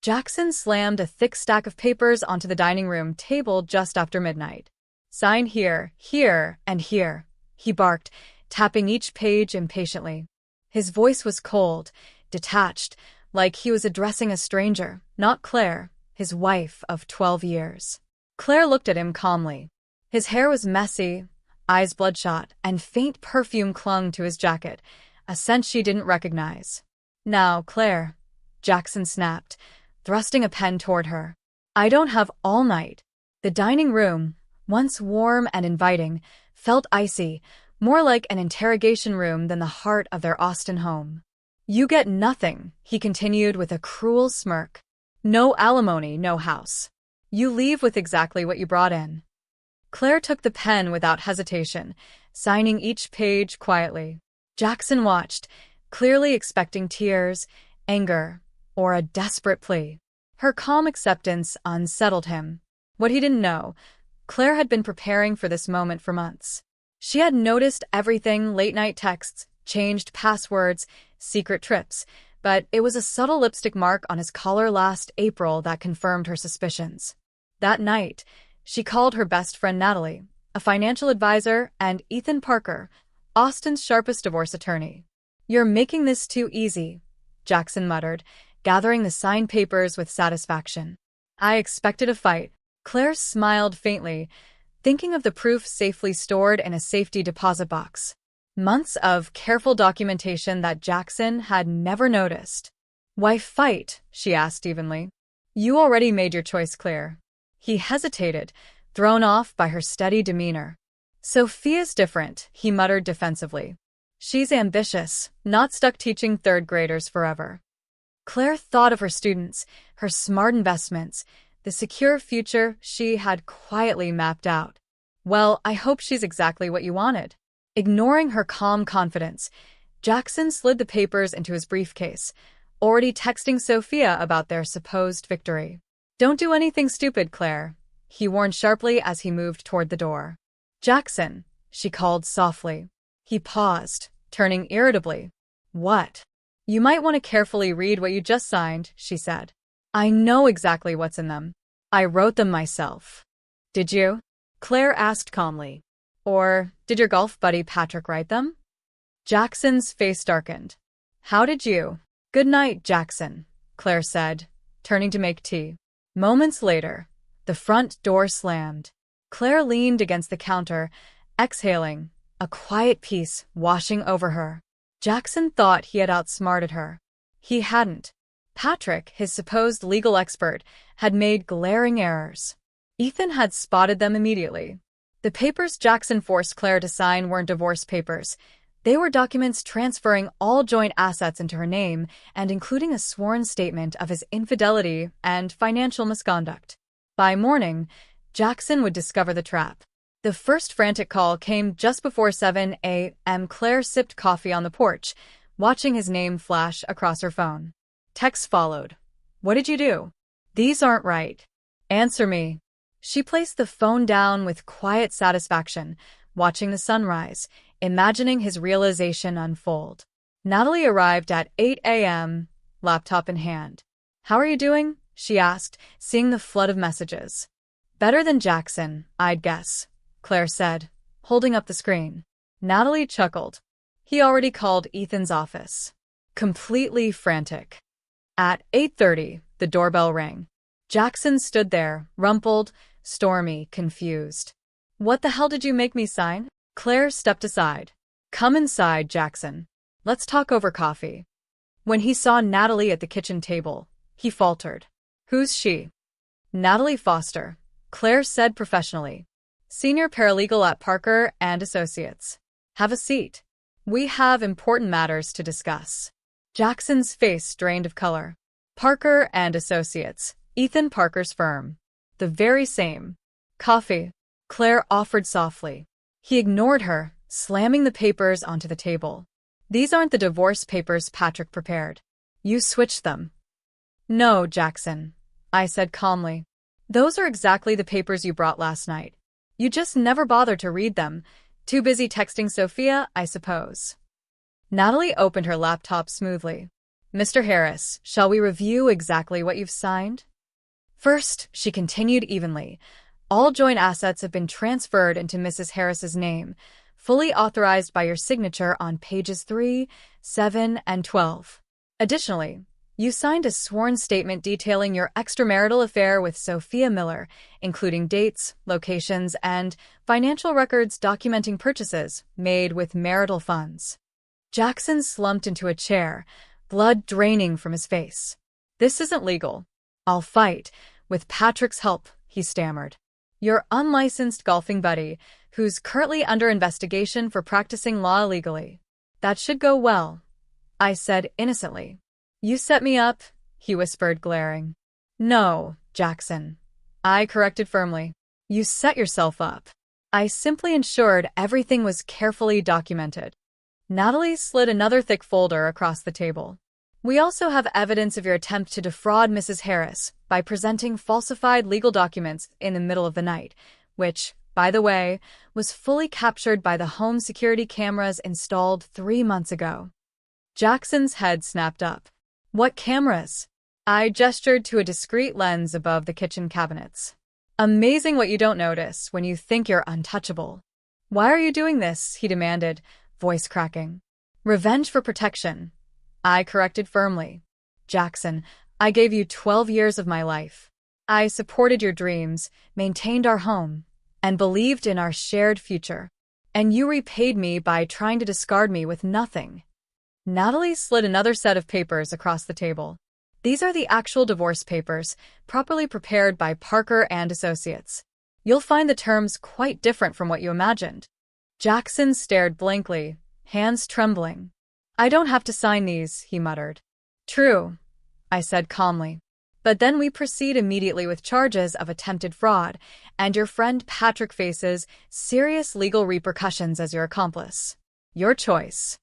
Jackson slammed a thick stack of papers onto the dining room table just after midnight. "Sign here, here, and here," he barked, tapping each page impatiently. His voice was cold, detached, like he was addressing a stranger, not Claire, his wife of 12 years. Claire looked at him calmly. His hair was messy, eyes bloodshot, and faint perfume clung to his jacket, a scent she didn't recognize. "Now, Claire," Jackson snapped, thrusting a pen toward her. "I don't have all night." The dining room, once warm and inviting, felt icy, more like an interrogation room than the heart of their Austin home. "You get nothing," he continued with a cruel smirk. "No alimony, no house. You leave with exactly what you brought in." Claire took the pen without hesitation, signing each page quietly. Jackson watched, clearly expecting tears, anger, or a desperate plea. Her calm acceptance unsettled him. What he didn't know, Claire had been preparing for this moment for months. She had noticed everything: late-night texts, changed passwords, secret trips, but it was a subtle lipstick mark on his collar last April that confirmed her suspicions. That night, she called her best friend Natalie, a financial advisor, and Ethan Parker, Austin's sharpest divorce attorney. "You're making this too easy," Jackson muttered, gathering the signed papers with satisfaction. "I expected a fight." Claire smiled faintly, thinking of the proof safely stored in a safety deposit box. Months of careful documentation that Jackson had never noticed. "Why fight?" she asked evenly. "You already made your choice clear." He hesitated, thrown off by her steady demeanor. "Sophia's different," he muttered defensively. "She's ambitious, not stuck teaching third graders forever." Claire thought of her students, her smart investments, the secure future she had quietly mapped out. "Well, I hope she's exactly what you wanted." Ignoring her calm confidence, Jackson slid the papers into his briefcase, already texting Sophia about their supposed victory. "Don't do anything stupid, Claire," he warned sharply as he moved toward the door. "Jackson," she called softly. He paused, turning irritably. "What?" "You might want to carefully read what you just signed," she said. "I know exactly what's in them. I wrote them myself." "Did you?" Claire asked calmly. "Or did your golf buddy Patrick write them?" Jackson's face darkened. "How did you?" "Good night, Jackson," Claire said, turning to make tea. Moments later, the front door slammed. Claire leaned against the counter, exhaling, a quiet peace washing over her. Jackson thought he had outsmarted her. He hadn't. Patrick, his supposed legal expert, had made glaring errors. Ethan had spotted them immediately. The papers Jackson forced Claire to sign weren't divorce papers. They were documents transferring all joint assets into her name and including a sworn statement of his infidelity and financial misconduct. By morning, Jackson would discover the trap. The first frantic call came just before 7 a.m. Claire sipped coffee on the porch, watching his name flash across her phone. Text followed. "What did you do? These aren't right. Answer me." She placed the phone down with quiet satisfaction, watching the sunrise, imagining his realization unfold. Natalie arrived at 8 a.m., laptop in hand. "How are you doing?" she asked, seeing the flood of messages. "Better than Jackson, I'd guess," Claire said, holding up the screen. Natalie chuckled. He already called Ethan's office. Completely frantic. At 8:30, the doorbell rang. Jackson stood there, rumpled, stormy, confused. "What the hell did you make me sign?" Claire stepped aside. "Come inside, Jackson. Let's talk over coffee." When he saw Natalie at the kitchen table, he faltered. "Who's she?" "Natalie Foster," Claire said professionally. "Senior paralegal at Parker and Associates. Have a seat. We have important matters to discuss." Jackson's face drained of color. Parker and Associates, Ethan Parker's firm. The very same. "Coffee," Claire offered softly. He ignored her, slamming the papers onto the table. "These aren't the divorce papers Patrick prepared. You switched them." "No, Jackson," I said calmly. "Those are exactly the papers you brought last night. You just never bothered to read them. Too busy texting Sophia, I suppose." Natalie opened her laptop smoothly. Mr. Harris, shall we review exactly what you've signed? First, she continued evenly, all joint assets have been transferred into Mrs. Harris's name, fully authorized by your signature on pages 3, 7, and 12. Additionally, you signed a sworn statement detailing your extramarital affair with Sophia Miller, including dates, locations, and financial records documenting purchases made with marital funds. Jackson slumped into a chair, blood draining from his face. This isn't legal. I'll fight. With Patrick's help, he stammered. Your unlicensed golfing buddy, who's currently under investigation for practicing law illegally. That should go well, I said innocently. You set me up, he whispered, glaring. No, Jackson, I corrected firmly. You set yourself up. I simply ensured everything was carefully documented. Natalie slid another thick folder across the table. We also have evidence of your attempt to defraud Mrs. Harris by presenting falsified legal documents in the middle of the night, which, by the way, was fully captured by the home security cameras installed 3 months ago. Jackson's head snapped up. What cameras? I gestured to a discreet lens above the kitchen cabinets. Amazing what you don't notice when you think you're untouchable. Why are you doing this? He demanded, voice cracking. Revenge for protection, I corrected firmly. Jackson, I gave you 12 years of my life. I supported your dreams, maintained our home, and believed in our shared future. And you repaid me by trying to discard me with nothing. Natalie slid another set of papers across the table. These are the actual divorce papers, properly prepared by Parker and Associates. You'll find the terms quite different from what you imagined. Jackson stared blankly, hands trembling. I don't have to sign these, he muttered. True, I said calmly. But then we proceed immediately with charges of attempted fraud, and your friend Patrick faces serious legal repercussions as your accomplice. Your choice.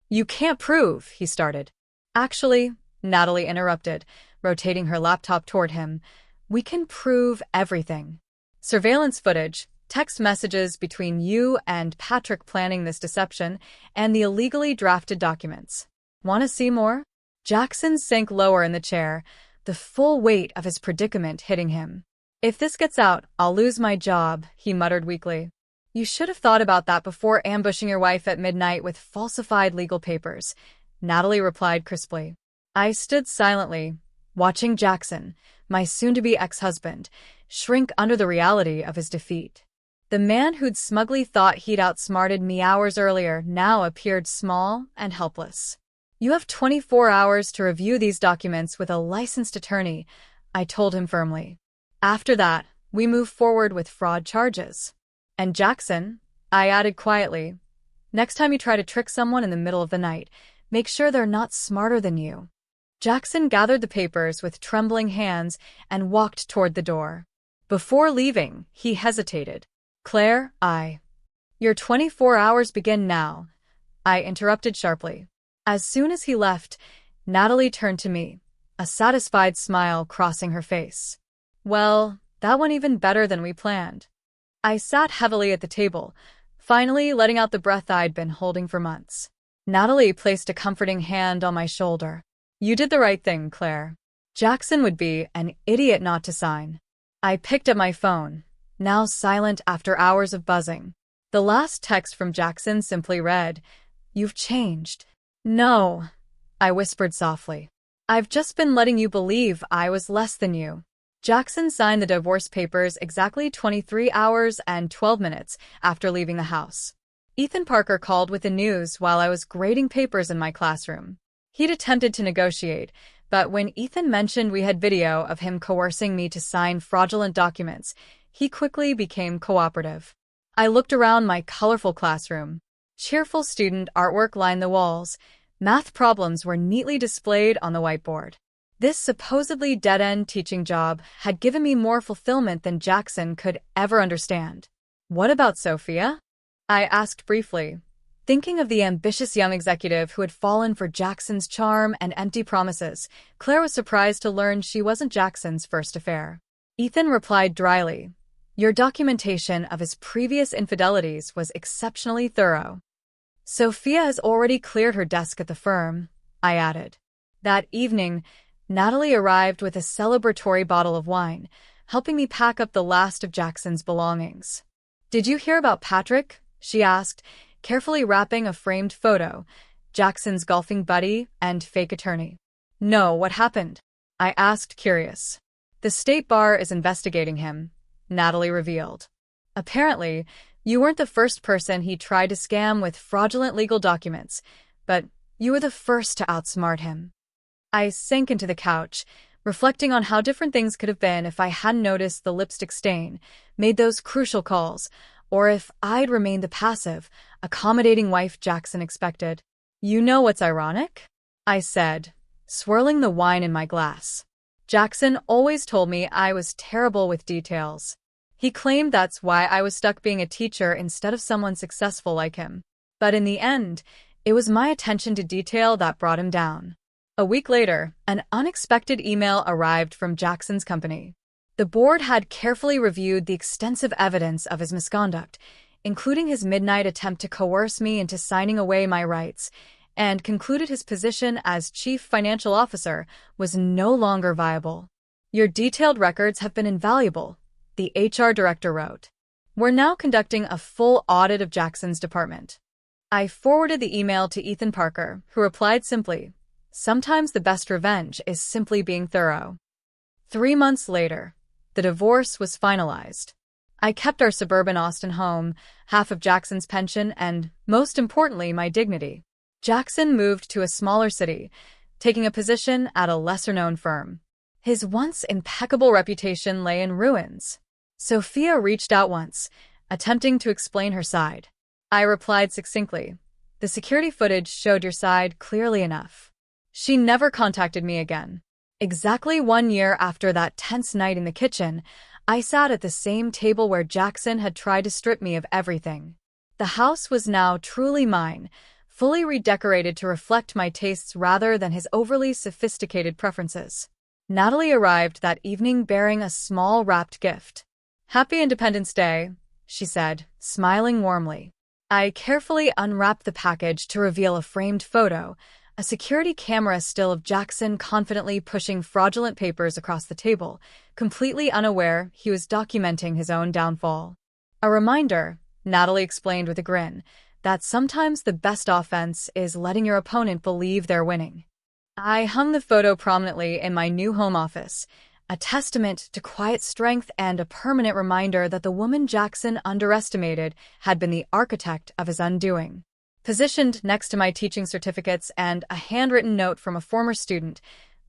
You can't prove, he started. Actually, Natalie interrupted, rotating her laptop toward him. We can prove everything. Surveillance footage, text messages between you and Patrick planning this deception, and the illegally drafted documents. Want to see more? Jackson sank lower in the chair, the full weight of his predicament hitting him. If this gets out, I'll lose my job, he muttered weakly. You should have thought about that before ambushing your wife at midnight with falsified legal papers, Natalie replied crisply. I stood silently, watching Jackson, my soon-to-be ex-husband, shrink under the reality of his defeat. The man who'd smugly thought he'd outsmarted me hours earlier now appeared small and helpless. You have 24 hours to review these documents with a licensed attorney, I told him firmly. After that, we move forward with fraud charges. And Jackson, I added quietly, next time you try to trick someone in the middle of the night, make sure they're not smarter than you. Jackson gathered the papers with trembling hands and walked toward the door. Before leaving, he hesitated. Claire, Your 24 hours begin now, I interrupted sharply. As soon as he left, Natalie turned to me, a satisfied smile crossing her face. Well, that went even better than we planned. I sat heavily at the table, finally letting out the breath I'd been holding for months. Natalie placed a comforting hand on my shoulder. You did the right thing, Claire. Jackson would be an idiot not to sign. I picked up my phone, now silent after hours of buzzing. The last text from Jackson simply read, You've changed. No, I whispered softly. I've just been letting you believe I was less than you. Jackson signed the divorce papers exactly 23 hours and 12 minutes after leaving the house. Ethan Parker called with the news while I was grading papers in my classroom. He'd attempted to negotiate, but when Ethan mentioned we had video of him coercing me to sign fraudulent documents, he quickly became cooperative. I looked around my colorful classroom. Cheerful student artwork lined the walls. Math problems were neatly displayed on the whiteboard. This supposedly dead-end teaching job had given me more fulfillment than Jackson could ever understand. What about Sophia? I asked briefly, thinking of the ambitious young executive who had fallen for Jackson's charm and empty promises. Claire was surprised to learn she wasn't Jackson's first affair. Ethan replied dryly, Your documentation of his previous infidelities was exceptionally thorough. Sophia has already cleared her desk at the firm, I added. That evening, Natalie arrived with a celebratory bottle of wine, helping me pack up the last of Jackson's belongings. "Did you hear about Patrick?" she asked, carefully wrapping a framed photo, Jackson's golfing buddy and fake attorney. "No, what happened?" I asked, curious. "The state bar is investigating him," Natalie revealed. "Apparently, you weren't the first person he tried to scam with fraudulent legal documents, but you were the first to outsmart him." I sank into the couch, reflecting on how different things could have been if I hadn't noticed the lipstick stain, made those crucial calls, or if I'd remained the passive, accommodating wife Jackson expected. "You know what's ironic?" I said, swirling the wine in my glass. "Jackson always told me I was terrible with details. He claimed that's why I was stuck being a teacher instead of someone successful like him. But in the end, it was my attention to detail that brought him down." A week later, an unexpected email arrived from Jackson's company. The board had carefully reviewed the extensive evidence of his misconduct, including his midnight attempt to coerce me into signing away my rights, and concluded his position as chief financial officer was no longer viable. "Your detailed records have been invaluable," the HR director wrote. "We're now conducting a full audit of Jackson's department." I forwarded the email to Ethan Parker, who replied simply, "Sometimes the best revenge is simply being thorough." 3 months later, the divorce was finalized. I kept our suburban Austin home, half of Jackson's pension, and, most importantly, my dignity. Jackson moved to a smaller city, taking a position at a lesser-known firm. His once impeccable reputation lay in ruins. Sophia reached out once, attempting to explain her side. I replied succinctly, "The security footage showed your side clearly enough." She never contacted me again. Exactly 1 year after that tense night in the kitchen, I sat at the same table where Jackson had tried to strip me of everything. The house was now truly mine, fully redecorated to reflect my tastes rather than his overly sophisticated preferences. Natalie arrived that evening bearing a small wrapped gift. "Happy Independence Day," she said, smiling warmly. I carefully unwrapped the package to reveal a framed photo, a security camera still of Jackson confidently pushing fraudulent papers across the table, completely unaware he was documenting his own downfall. "A reminder," Natalie explained with a grin, "that sometimes the best offense is letting your opponent believe they're winning." I hung the photo prominently in my new home office, a testament to quiet strength and a permanent reminder that the woman Jackson underestimated had been the architect of his undoing. Positioned next to my teaching certificates and a handwritten note from a former student,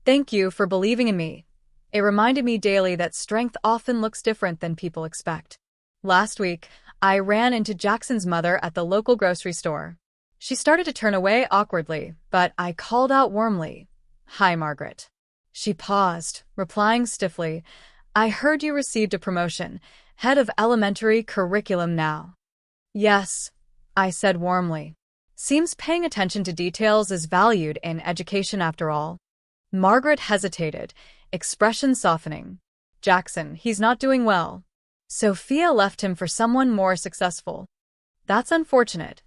"Thank you for believing in me." It reminded me daily that strength often looks different than people expect. Last week, I ran into Jackson's mother at the local grocery store. She started to turn away awkwardly, but I called out warmly, "Hi, Margaret." She paused, replying stiffly, "I heard you received a promotion, head of elementary curriculum now." "Yes," I said warmly. "Seems paying attention to details is valued in education after all." Margaret hesitated, expression softening. "Jackson, he's not doing well. Sophia left him for someone more successful." "That's unfortunate,"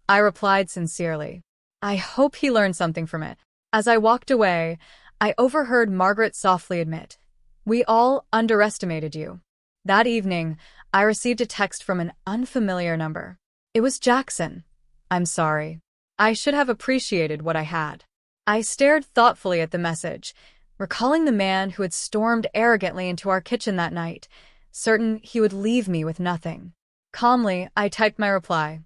I replied sincerely. "I hope he learned something from it." As I walked away, I overheard Margaret softly admit, "We all underestimated you." That evening, I received a text from an unfamiliar number. It was Jackson. "I'm sorry. I should have appreciated what I had." I stared thoughtfully at the message, recalling the man who had stormed arrogantly into our kitchen that night, certain he would leave me with nothing. Calmly, I typed my reply.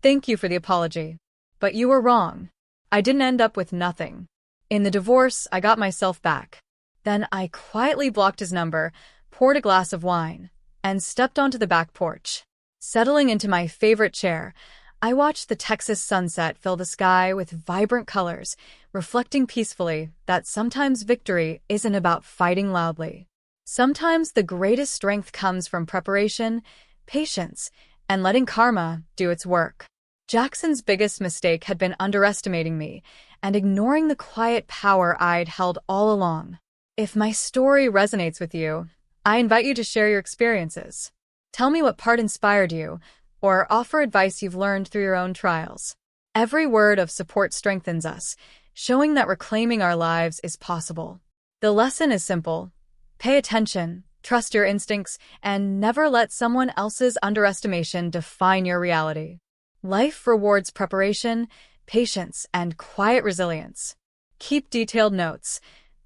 "Thank you for the apology. But you were wrong. I didn't end up with nothing. In the divorce, I got myself back." Then I quietly blocked his number, poured a glass of wine, and stepped onto the back porch. Settling into my favorite chair, I watched the Texas sunset fill the sky with vibrant colors, reflecting peacefully that sometimes victory isn't about fighting loudly. Sometimes the greatest strength comes from preparation, patience, and letting karma do its work. Jackson's biggest mistake had been underestimating me and ignoring the quiet power I'd held all along. If my story resonates with you, I invite you to share your experiences. Tell me what part inspired you, or offer advice you've learned through your own trials. Every word of support strengthens us, showing that reclaiming our lives is possible. The lesson is simple. Pay attention, trust your instincts, and never let someone else's underestimation define your reality. Life rewards preparation, patience, and quiet resilience. Keep detailed notes,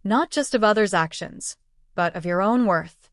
not just of others' actions, but of your own worth.